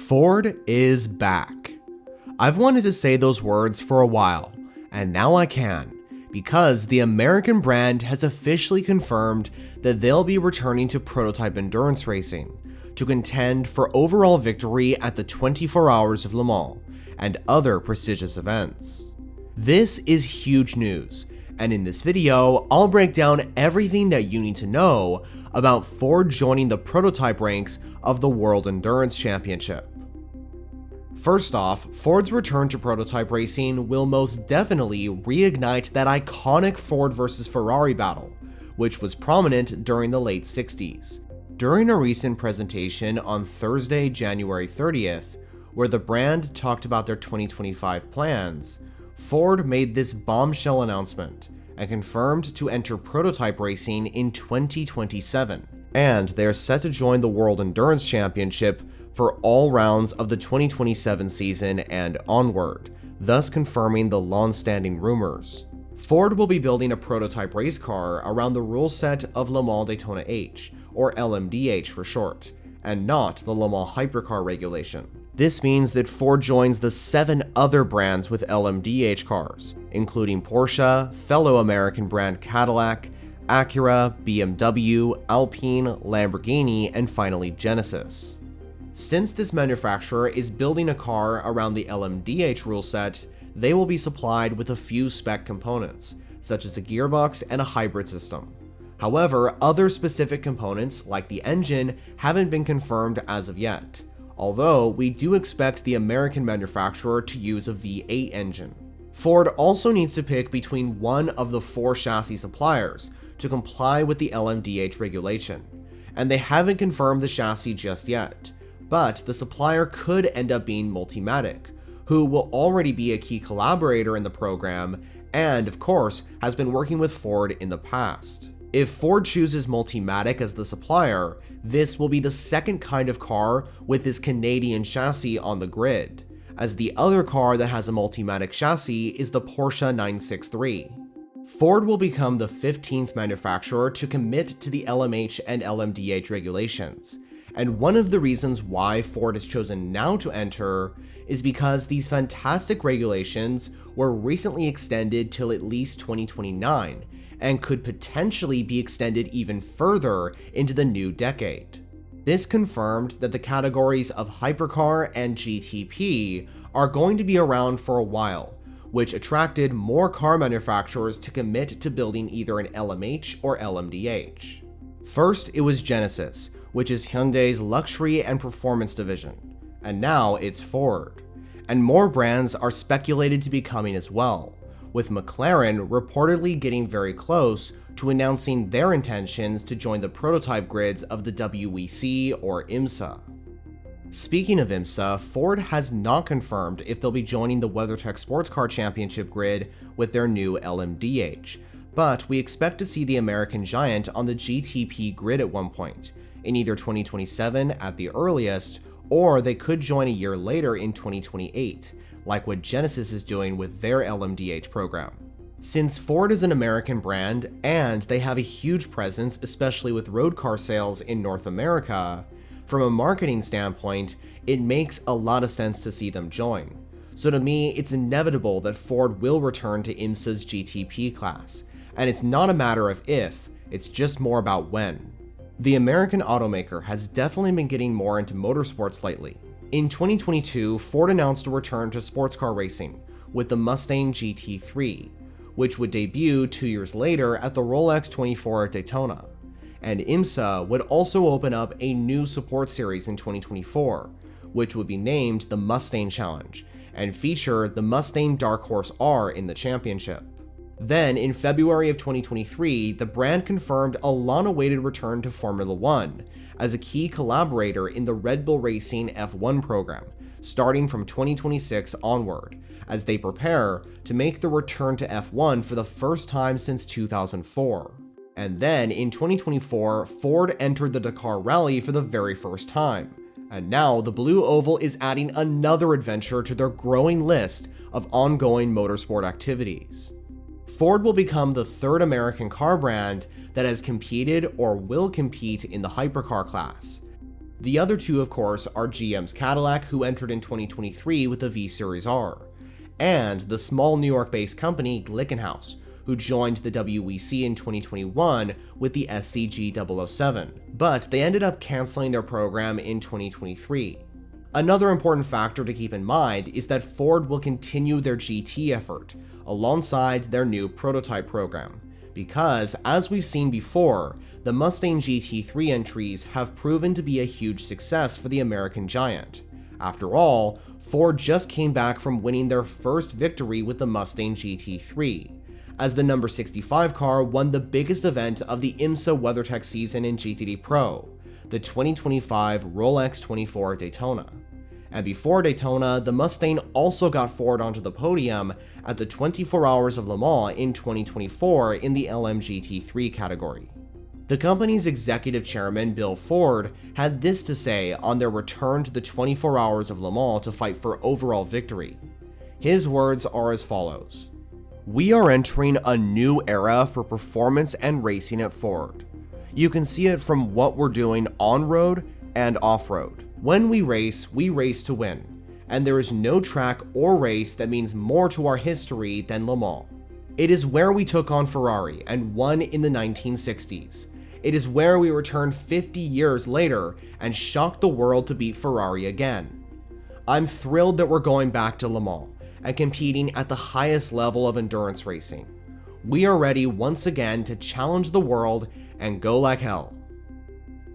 Ford is back. I've wanted to say those words for a while, and now I can, because the American brand has officially confirmed that they'll be returning to prototype endurance racing to contend for overall victory at the 24 Hours of Le Mans and other prestigious events. This is huge news, and in this video, I'll break down everything that you need to know about Ford joining the prototype ranks of the World Endurance Championship. First off, Ford's return to prototype racing will most definitely reignite that iconic Ford versus Ferrari battle, which was prominent during the late 60s. During a recent presentation on Thursday, January 30th, where the brand talked about their 2025 plans, Ford made this bombshell announcement and confirmed to enter prototype racing in 2027, and they're set to join the World Endurance Championship for all rounds of the 2027 season and onward, thus confirming the long-standing rumors. Ford will be building a prototype race car around the rule set of Le Mans Daytona H, or LMDh for short, and not the Le Mans Hypercar regulation. This means that Ford joins the 7 other brands with LMDh cars, including Porsche, fellow American brand Cadillac, Acura, BMW, Alpine, Lamborghini, and finally Genesis. Since this manufacturer is building a car around the LMDh rule set, they will be supplied with a few spec components, such as a gearbox and a hybrid system. However, other specific components, like the engine, haven't been confirmed as of yet, although we do expect the American manufacturer to use a V8 engine. Ford also needs to pick between one of the 4 chassis suppliers to comply with the LMDh regulation, and they haven't confirmed the chassis just yet. But the supplier could end up being Multimatic, who will already be a key collaborator in the program and, of course, has been working with Ford in the past. If Ford chooses Multimatic as the supplier, this will be the second kind of car with this Canadian chassis on the grid, as the other car that has a Multimatic chassis is the Porsche 963. Ford will become the 15th manufacturer to commit to the LMH and LMDh regulations. And one of the reasons why Ford has chosen now to enter is because these fantastic regulations were recently extended till at least 2029 and could potentially be extended even further into the new decade. This confirmed that the categories of Hypercar and GTP are going to be around for a while, which attracted more car manufacturers to commit to building either an LMH or LMDh. First, it was Genesis, which is Hyundai's luxury and performance division, and now it's Ford. And more brands are speculated to be coming as well, with McLaren reportedly getting very close to announcing their intentions to join the prototype grids of the WEC or IMSA. Speaking of IMSA, Ford has not confirmed if they'll be joining the WeatherTech Sports Car Championship grid with their new LMDh, but we expect to see the American giant on the GTP grid at one point, in either 2027 at the earliest, or they could join a year later in 2028, like what Genesis is doing with their LMDh program. Since Ford is an American brand and they have a huge presence, especially with road car sales in North America, from a marketing standpoint, it makes a lot of sense to see them join. So to me, it's inevitable that Ford will return to IMSA's GTP class, and it's not a matter of if, it's just more about when. The American automaker has definitely been getting more into motorsports lately. In 2022, Ford announced a return to sports car racing with the Mustang GT3, which would debut 2 years later at the Rolex 24 at Daytona. And IMSA would also open up a new support series in 2024, which would be named the Mustang Challenge, and feature the Mustang Dark Horse R in the championship. Then, in February of 2023, the brand confirmed a long-awaited return to Formula One as a key collaborator in the Red Bull Racing F1 program, starting from 2026 onward, as they prepare to make the return to F1 for the first time since 2004. And then, in 2024, Ford entered the Dakar Rally for the very first time, and now the Blue Oval is adding another adventure to their growing list of ongoing motorsport activities. Ford will become the 3rd American car brand that has competed or will compete in the hypercar class. The other two, of course, are GM's Cadillac, who entered in 2023 with the V-Series R, and the small New York-based company Glickenhaus, who joined the WEC in 2021 with the SCG-007, but they ended up canceling their program in 2023. Another important factor to keep in mind is that Ford will continue their GT effort alongside their new prototype program, because as we've seen before, the Mustang GT3 entries have proven to be a huge success for the American giant. After all, Ford just came back from winning their first victory with the Mustang GT3, as the number 65 car won the biggest event of the IMSA WeatherTech season in GTD Pro, the 2025 Rolex 24 Daytona. And before Daytona, the Mustang also got Ford onto the podium at the 24 Hours of Le Mans in 2024 in the LMDh category. The company's executive chairman, Bill Ford, had this to say on their return to the 24 Hours of Le Mans to fight for overall victory. His words are as follows: "We are entering a new era for performance and racing at Ford. You can see it from what we're doing on-road and off-road. When we race to win, and there is no track or race that means more to our history than Le Mans. It is where we took on Ferrari and won in the 1960s. It is where we returned 50 years later and shocked the world to beat Ferrari again. I'm thrilled that we're going back to Le Mans and competing at the highest level of endurance racing. We are ready once again to challenge the world and go like hell."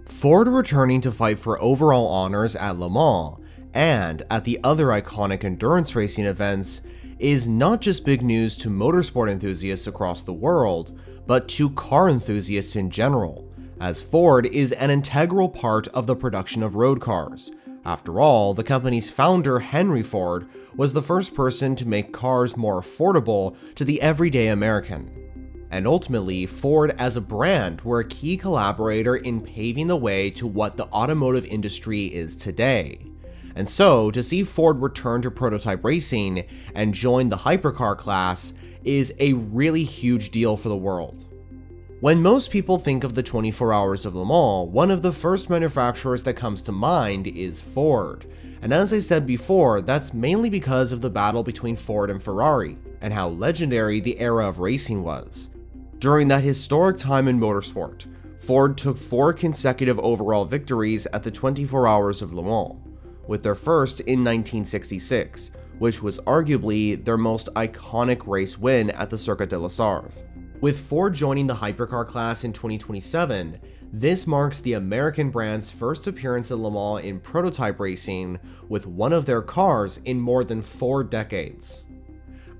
Ford returning to fight for overall honors at Le Mans and at the other iconic endurance racing events is not just big news to motorsport enthusiasts across the world, but to car enthusiasts in general, as Ford is an integral part of the production of road cars. After all, the company's founder, Henry Ford, was the first person to make cars more affordable to the everyday American. And ultimately, Ford as a brand were a key collaborator in paving the way to what the automotive industry is today. And so, to see Ford return to prototype racing and join the hypercar class is a really huge deal for the world. When most people think of the 24 Hours of Le Mans, one of the first manufacturers that comes to mind is Ford. And as I said before, that's mainly because of the battle between Ford and Ferrari, and how legendary the era of racing was. During that historic time in motorsport, Ford took 4 consecutive overall victories at the 24 Hours of Le Mans, with their first in 1966, which was arguably their most iconic race win at the Circuit de la Sarthe. With Ford joining the hypercar class in 2027, this marks the American brand's first appearance at Le Mans in prototype racing with one of their cars in more than 4 decades.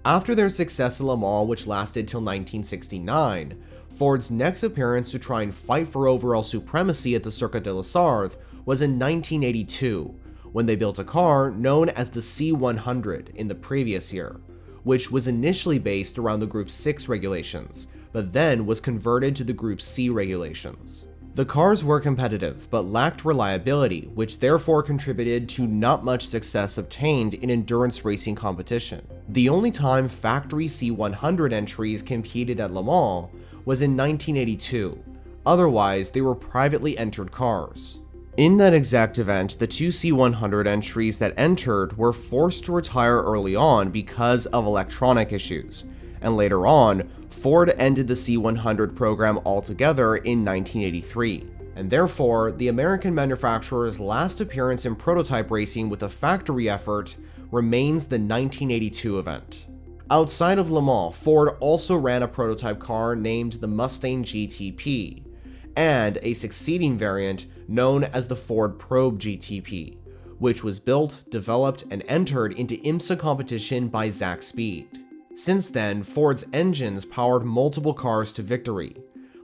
After their success at Le Mans, which lasted till 1969, Ford's next appearance to try and fight for overall supremacy at the Circuit de la Sarthe was in 1982, when they built a car known as the C100 in the previous year, which was initially based around the Group 6 regulations, but then was converted to the Group C regulations. The cars were competitive, but lacked reliability, which therefore contributed to not much success obtained in endurance racing competition. The only time factory C100 entries competed at Le Mans was in 1982, otherwise they were privately entered cars. In that exact event, the 2 C100 entries that entered were forced to retire early on because of electronic issues, and later on, Ford ended the C100 program altogether in 1983, and therefore, the American manufacturer's last appearance in prototype racing with a factory effort remains the 1982 event. Outside of Le Mans, Ford also ran a prototype car named the Mustang GT3, and a succeeding variant known as the Ford Probe GTP, which was built, developed, and entered into IMSA competition by Zack Speed. Since then, Ford's engines powered multiple cars to victory,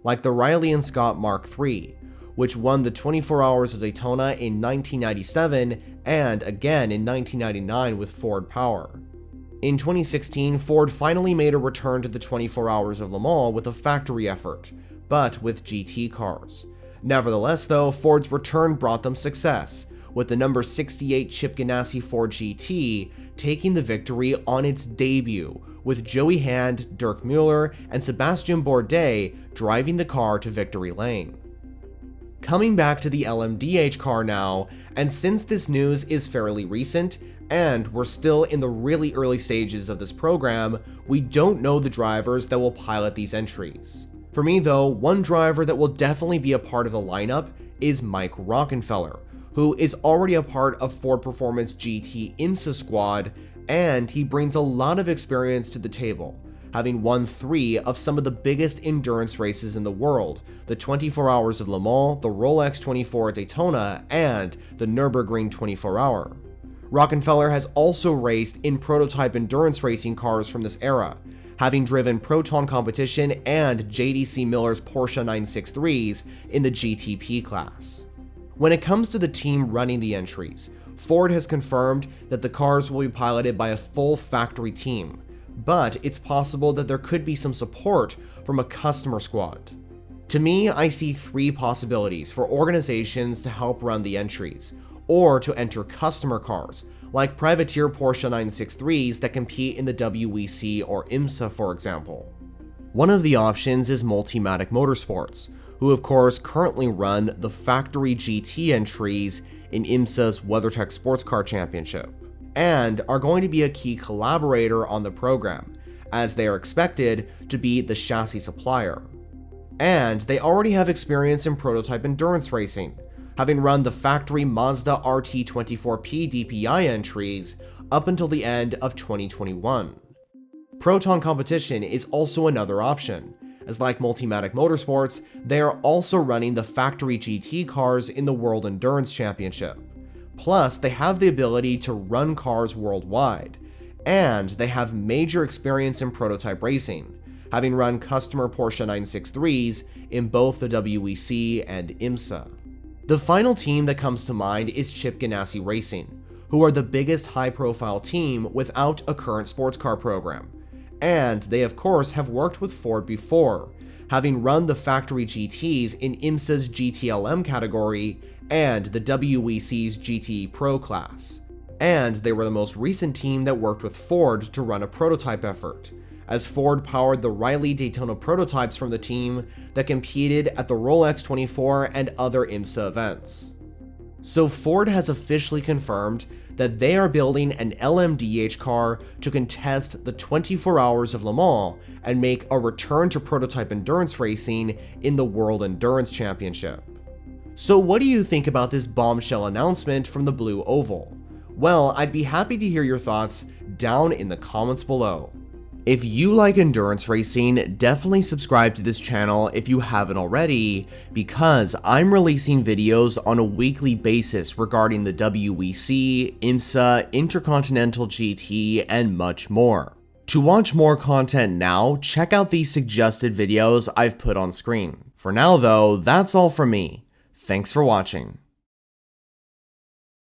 like the Riley & Scott Mark III, which won the 24 Hours of Daytona in 1997 and again in 1999 with Ford Power. In 2016, Ford finally made a return to the 24 Hours of Le Mans with a factory effort, but with GT cars. Nevertheless though, Ford's return brought them success, with the number 68 Chip Ganassi Ford GT taking the victory on its debut, with Joey Hand, Dirk Mueller, and Sebastian Bourdais driving the car to victory lane. Coming back to the LMDh car now, and since this news is fairly recent, and we're still in the really early stages of this program, we don't know the drivers that will pilot these entries. For me though, one driver that will definitely be a part of the lineup is Mike Rockenfeller, who is already a part of Ford Performance GT IMSA squad, and he brings a lot of experience to the table, having won 3 of some of the biggest endurance races in the world: the 24 Hours of Le Mans, the Rolex 24 at Daytona, and the Nürburgring 24 Hour. Rockenfeller has also raced in prototype endurance racing cars from this era, having driven Proton Competition and JDC Miller's Porsche 963s in the GTP class. When it comes to the team running the entries, Ford has confirmed that the cars will be piloted by a full factory team, but it's possible that there could be some support from a customer squad. To me, I see 3 possibilities for organizations to help run the entries, or to enter customer cars, like privateer Porsche 963s that compete in the WEC or IMSA, for example. One of the options is Multimatic Motorsports, who of course currently run the factory GT entries in IMSA's WeatherTech Sports Car Championship, and are going to be a key collaborator on the program, as they are expected to be the chassis supplier. And they already have experience in prototype endurance racing, having run the factory Mazda RT24P DPI entries up until the end of 2021. Proton Competition is also another option, as like Multimatic Motorsports, they are also running the factory GT cars in the World Endurance Championship. Plus, they have the ability to run cars worldwide, and they have major experience in prototype racing, having run customer Porsche 963s in both the WEC and IMSA. The final team that comes to mind is Chip Ganassi Racing, who are the biggest high-profile team without a current sports car program. And they of course have worked with Ford before, having run the factory GTs in IMSA's GTLM category and the WEC's GTE Pro class. And they were the most recent team that worked with Ford to run a prototype effort, as Ford powered the Riley Daytona prototypes from the team that competed at the Rolex 24 and other IMSA events. So Ford has officially confirmed that they are building an LMDh car to contest the 24 Hours of Le Mans and make a return to prototype endurance racing in the World Endurance Championship. So what do you think about this bombshell announcement from the Blue Oval? Well, I'd be happy to hear your thoughts down in the comments below. If you like endurance racing, definitely subscribe to this channel if you haven't already, because I'm releasing videos on a weekly basis regarding the WEC, IMSA, Intercontinental GT, and much more. To watch more content now, check out these suggested videos I've put on screen. For now though, that's all from me. Thanks for watching.